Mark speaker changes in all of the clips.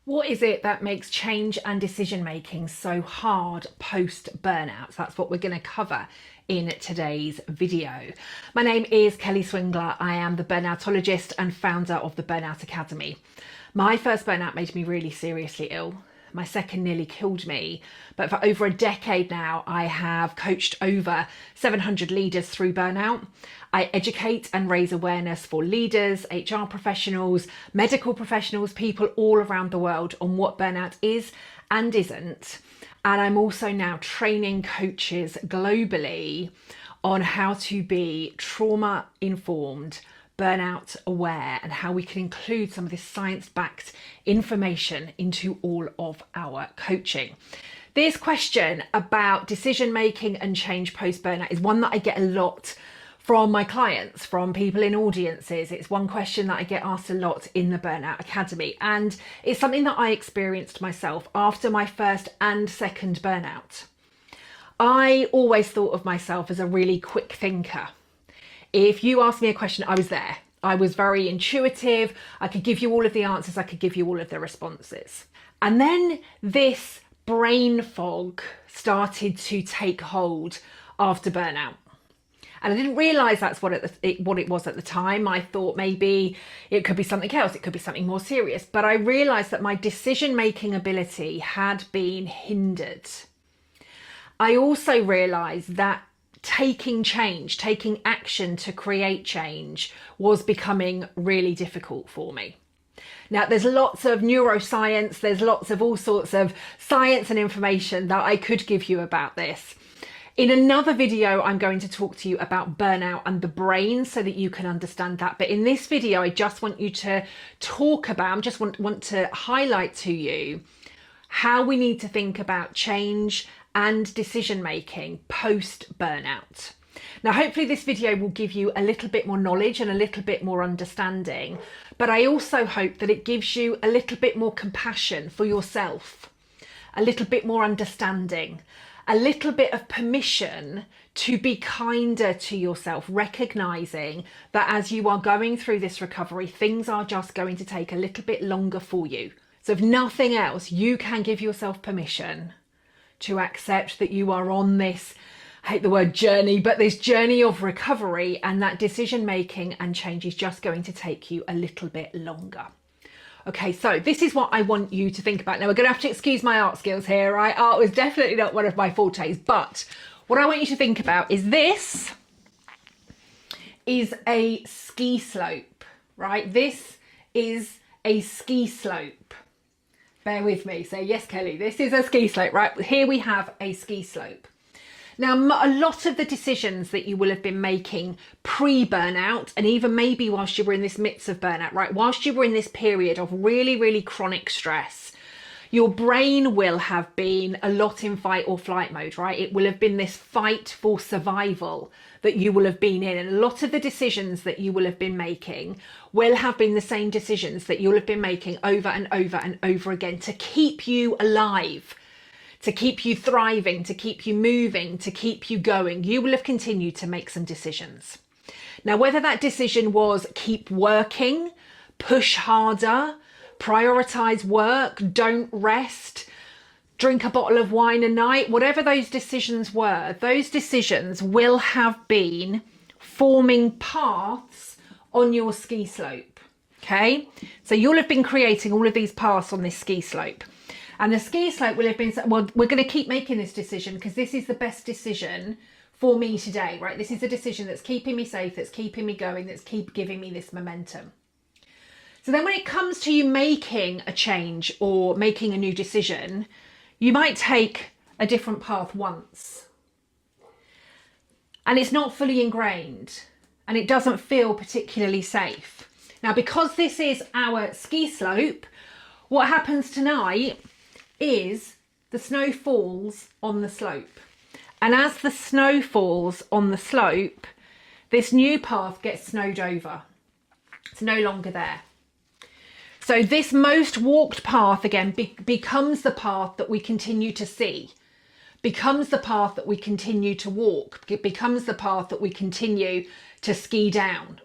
Speaker 1: What is it that makes change and decision making so hard post burnout? That's what we're going to cover in today's video. My name is Kelly Swingler. I am the burnoutologist and founder of the Burnout Academy. My first burnout made me really seriously ill. My second nearly killed me. But for over a decade now, I have coached over 700 leaders through burnout. I educate and raise awareness for leaders, HR professionals, medical professionals, people all around the world on what burnout is and isn't. And I'm also now training coaches globally on how to be trauma informed, burnout aware, and how we can include some of this science-backed information into all of our coaching. This question about decision making and change post burnout is one that I get a lot from my clients, from people in audiences. It's one question that I get asked a lot in the Burnout Academy, and it's something that I experienced myself after my first and second burnout. I always thought of myself as a really quick thinker. If you asked me a question, I was there. I was very intuitive. I could give you all of the answers. I could give you all of the responses. And then this brain fog started to take hold after burnout. And I didn't realise that's what it was at the time. I thought maybe it could be something else. It could be something more serious. But I realised that my decision-making ability had been hindered. I also realised that taking change, taking action to create change was becoming really difficult for me. Now, there's lots of neuroscience, there's lots of all sorts of science and information that I could give you about this. In another video, I'm going to talk to you about burnout and the brain so that you can understand that. But in this video, I just want you to talk about, want to highlight to you how we need to think about change and decision making post burnout. Now, hopefully this video will give you a little bit more knowledge and a little bit more understanding, but I also hope that it gives you a little bit more compassion for yourself, a little bit more understanding, a little bit of permission to be kinder to yourself, recognizing that as you are going through this recovery, things are just going to take a little bit longer for you. So if nothing else, you can give yourself permission to accept that you are on this, I hate the word journey, but this journey of recovery, and that decision making and change is just going to take you a little bit longer. Okay, so this is what I want you to think about. Now, we're going to have to excuse my art skills here, right? Art was definitely not one of my fortes, but what I want you to think about is this is a ski slope, right? This is a ski slope. Bear with me. So yes, Kelly, this is a ski slope, right? Here we have a ski slope. Now, a lot of the decisions that you will have been making pre-burnout, and even maybe whilst you were in this midst of burnout, right? Whilst you were in this period of really, really chronic stress, your brain will have been a lot in fight or flight mode, right? It will have been this fight for survival that you will have been in. And a lot of the decisions that you will have been making will have been the same decisions that you'll have been making over and over and over again to keep you alive, to keep you thriving, to keep you moving, to keep you going. You will have continued to make some decisions. Now, whether that decision was keep working, push harder, prioritize work, don't rest, drink a bottle of wine a night, whatever those decisions were, those decisions will have been forming paths on your ski slope. Okay, so you'll have been creating all of these paths on this ski slope. And the ski slope will have been, well, we're going to keep making this decision because this is the best decision for me today, right? This is the decision that's keeping me safe, that's keeping me going, that's keep giving me this momentum. So then when it comes to you making a change or making a new decision, you might take a different path once. And it's not fully ingrained and it doesn't feel particularly safe. Now, because this is our ski slope, what happens tonight is the snow falls on the slope. And as the snow falls on the slope, this new path gets snowed over. It's no longer there. So this most walked path again becomes the path that we continue to see, becomes the path that we continue to walk, it becomes the path that we continue to ski down.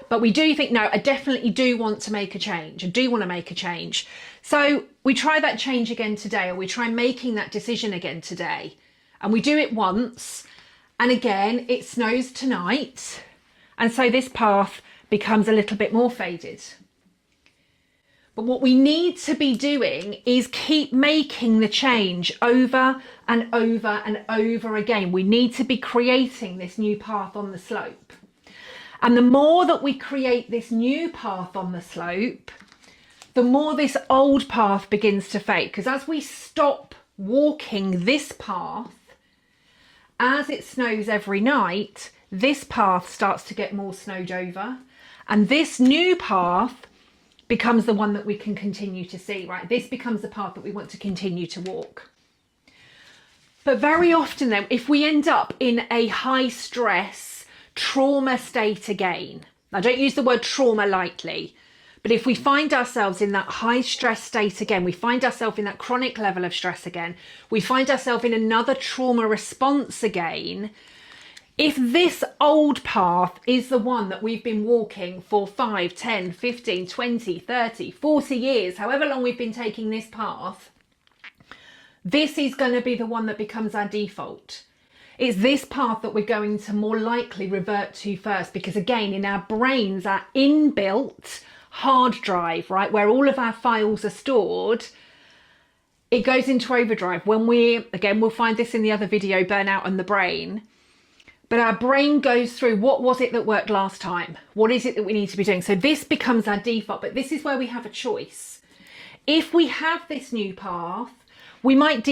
Speaker 1: But we do think, no, I definitely do want to make a change. I do want to make a change. So we try that change again today, or we try making that decision again today. And we do it once. And again, it snows tonight. And so this path becomes a little bit more faded. But what we need to be doing is keep making the change over and over and over again. We need to be creating this new path on the slope. And the more that we create this new path on the slope, the more this old path begins to fade. Because as we stop walking this path, as it snows every night, this path starts to get more snowed over. And this new path becomes the one that we can continue to see, right? This becomes the path that we want to continue to walk. But very often then, if we end up in a high stress, trauma state again, I don't use the word trauma lightly, but if we find ourselves in that high stress state again, we find ourselves in that chronic level of stress again, we find ourselves in another trauma response again, if this old path is the one that we've been walking for 5, 10, 15, 20, 30, 40 years, however long we've been taking this path, this is going to be the one that becomes our default. It's this path that we're going to more likely revert to first, because again, in our brains, our inbuilt hard drive, right, where all of our files are stored, it goes into overdrive. When we'll find this in the other video, Burnout and the Brain, but our brain goes through, what was it that worked last time? What is it that we need to be doing? So this becomes our default, but this is where we have a choice. If we have this new path, we might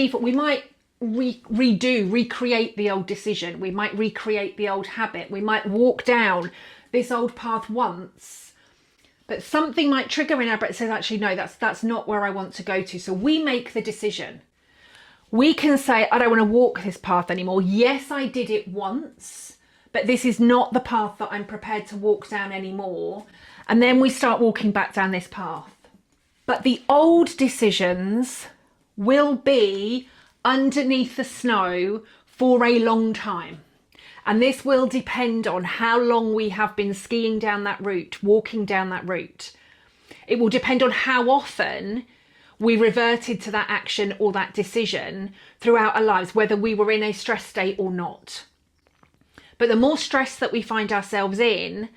Speaker 1: recreate the old decision. We might recreate the old habit. We might walk down this old path once, but something might trigger in our brain that says, actually, no, that's not where I want to go to. So we make the decision. We can say, I don't want to walk this path anymore. Yes, I did it once, but this is not the path that I'm prepared to walk down anymore. And then we start walking back down this path. But the old decisions will be underneath the snow for a long time. And this will depend on how long we have been skiing down that route, walking down that route. It will depend on how often we reverted to that action or that decision throughout our lives, whether we were in a stress state or not. But the more stress that we find ourselves in,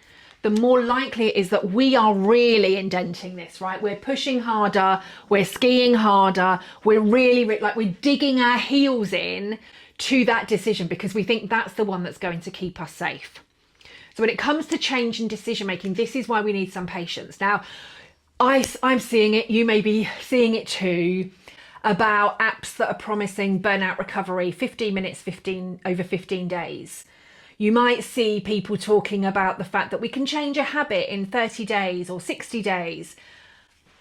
Speaker 1: the more likely it is that we are really indenting this, right? We're pushing harder, we're skiing harder, we're really like we're digging our heels in to that decision because we think that's the one that's going to keep us safe. So when it comes to change and decision making, this is why we need some patience. Now, I'm seeing it, you may be seeing it too, about apps that are promising burnout recovery, 15 minutes, over 15 days. You might see people talking about the fact that we can change a habit in 30 days or 60 days.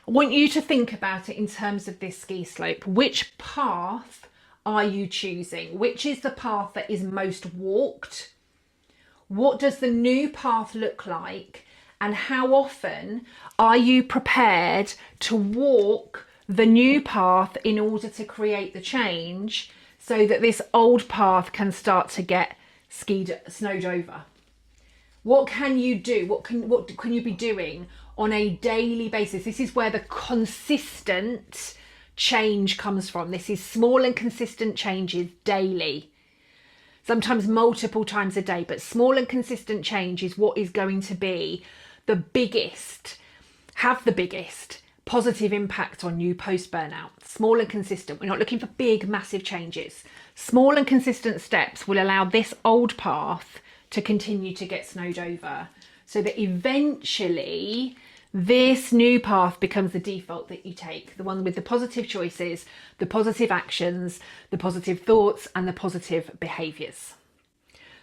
Speaker 1: I want you to think about it in terms of this ski slope. Which path are you choosing? Which is the path that is most walked? What does the new path look like? And how often are you prepared to walk the new path in order to create the change so that this old path can start to get snowed over? What can you do? What can you be doing on a daily basis? This is where the consistent change comes from. This is small and consistent changes daily. Sometimes multiple times a day, but small and consistent change is what is going to be the biggest positive impact on you post-burnout. Small and consistent. We're not looking for big, massive changes. Small and consistent steps will allow this old path to continue to get snowed over so that eventually this new path becomes the default that you take, the one with the positive choices, the positive actions, the positive thoughts, and the positive behaviours.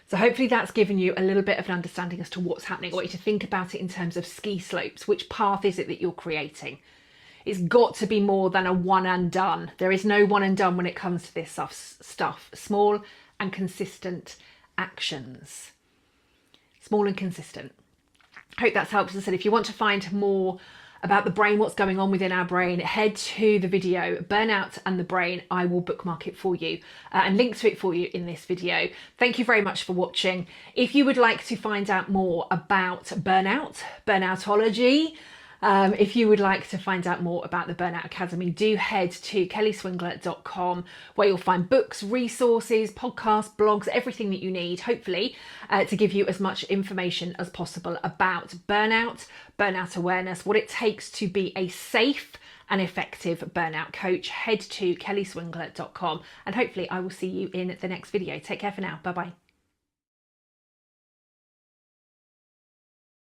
Speaker 1: So hopefully that's given you a little bit of an understanding as to what's happening. I want you to think about it in terms of ski slopes. Which path is it that you're creating? It's got to be more than a one and done. There is no one and done when it comes to this stuff. Small and consistent actions. Small and consistent. I hope that's helped. As I said, if you want to find more about the brain, what's going on within our brain, head to the video Burnout and the Brain. I will bookmark it for you and link to it for you in this video. Thank you very much for watching. If you would like to find out more about burnout, burnoutology, if you would like to find out more about the Burnout Academy, do head to kellyswingler.com, where you'll find books, resources, podcasts, blogs, everything that you need, hopefully, to give you as much information as possible about burnout, burnout awareness, what it takes to be a safe and effective burnout coach. Head to kellyswingler.com, and hopefully I will see you in the next video. Take care for now. Bye bye.